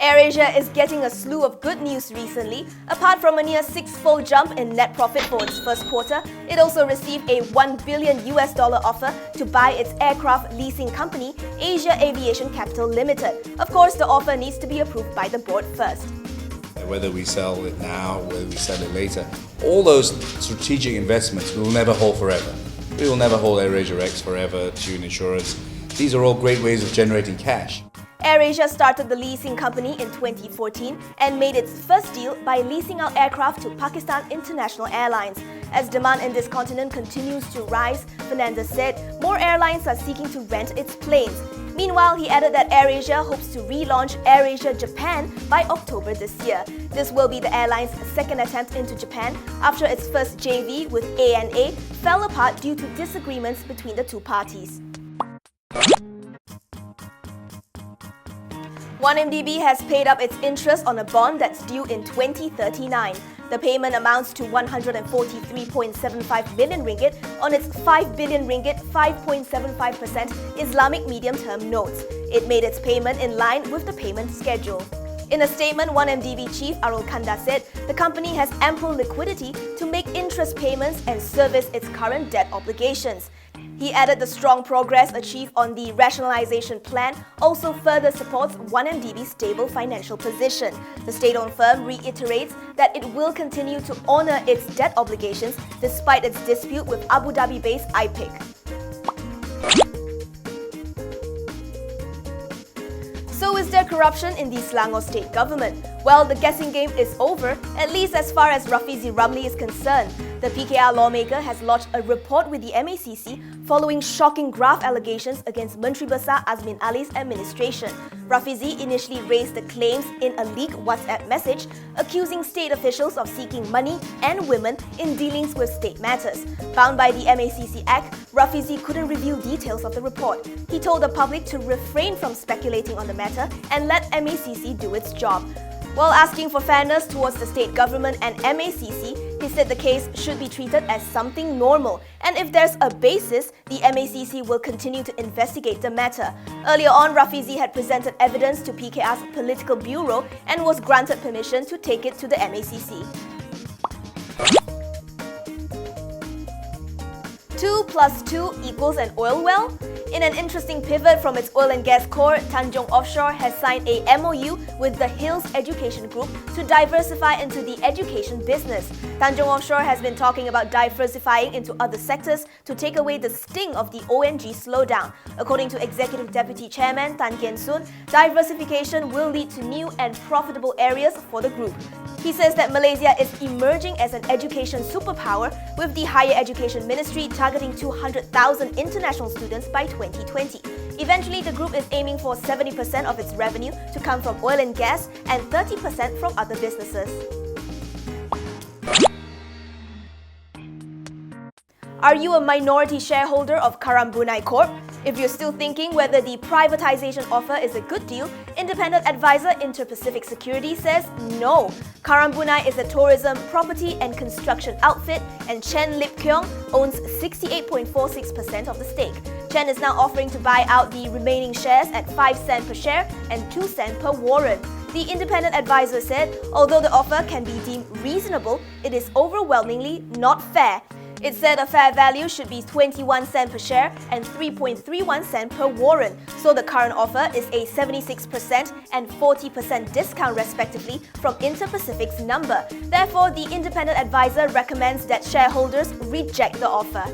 AirAsia is getting a slew of good news recently. Apart from a near six-fold jump in net profit for its first quarter, it also received a $1 billion offer to buy its aircraft leasing company, Asia Aviation Capital Limited. Of course, the offer needs to be approved by the board first. Whether we sell it now, whether we sell it later, all those strategic investments we will never hold forever. We will never hold AirAsia X forever, Tune Insurance. These are all great ways of generating cash. AirAsia started the leasing company in 2014 and made its first deal by leasing out aircraft to Pakistan International Airlines. As demand in this continent continues to rise, Fernandez said more airlines are seeking to rent its planes. Meanwhile, he added that AirAsia hopes to relaunch AirAsia Japan by October this year. This will be the airline's second attempt into Japan after its first JV with ANA fell apart due to disagreements between the two parties. 1MDB has paid up its interest on a bond that's due in 2039. The payment amounts to 143.75 million ringgit on its 5 billion ringgit 5.75% Islamic medium-term notes. It made its payment in line with the payment schedule. In a statement, 1MDB chief Arul Kanda said the company has ample liquidity to make interest payments and service its current debt obligations. He added the strong progress achieved on the rationalization plan also further supports 1MDB's stable financial position. The state-owned firm reiterates that it will continue to honor its debt obligations despite its dispute with Abu Dhabi-based IPIC. So is there corruption in the Selangor state government? Well, the guessing game is over, at least as far as Rafizi Ramli is concerned. The PKR lawmaker has lodged a report with the MACC following shocking graft allegations against Menteri Besar Azmin Ali's administration. Rafizi initially raised the claims in a leaked WhatsApp message, accusing state officials of seeking money and women in dealings with state matters. Bound by the MACC Act, Rafizi couldn't reveal details of the report. He told the public to refrain from speculating on the matter and let MACC do its job. While asking for fairness towards the state government and MACC, he said the case should be treated as something normal, and if there's a basis, the MACC will continue to investigate the matter. Earlier on, Rafizi had presented evidence to PKR's political bureau and was granted permission to take it to the MACC. 2 + 2 = an oil well? In an interesting pivot from its oil and gas core, Tanjong Offshore has signed a MOU with the Hills Education Group to diversify into the education business. Tanjong Offshore has been talking about diversifying into other sectors to take away the sting of the ONG slowdown. According to Executive Deputy Chairman Tan Kian Soon, diversification will lead to new and profitable areas for the group. He says that Malaysia is emerging as an education superpower, with the Higher Education Ministry targeting 200,000 international students by 2020. Eventually, the group is aiming for 70% of its revenue to come from oil and gas and 30% from other businesses. Are you a minority shareholder of Karambunai Corp? If you're still thinking whether the privatization offer is a good deal, independent advisor Inter-Pacific Securities says no. Karambunai is a tourism, property and construction outfit, and Chen Lip Keong owns 68.46% of the stake. Chen is now offering to buy out the remaining shares at 5 cents per share and 2 cents per warrant. The independent advisor said, although the offer can be deemed reasonable, it is overwhelmingly not fair. It said a fair value should be 21 cents per share and 3.31 cents per warrant, so the current offer is a 76% and 40% discount respectively from Inter-Pacific's number. Therefore, the independent advisor recommends that shareholders reject the offer.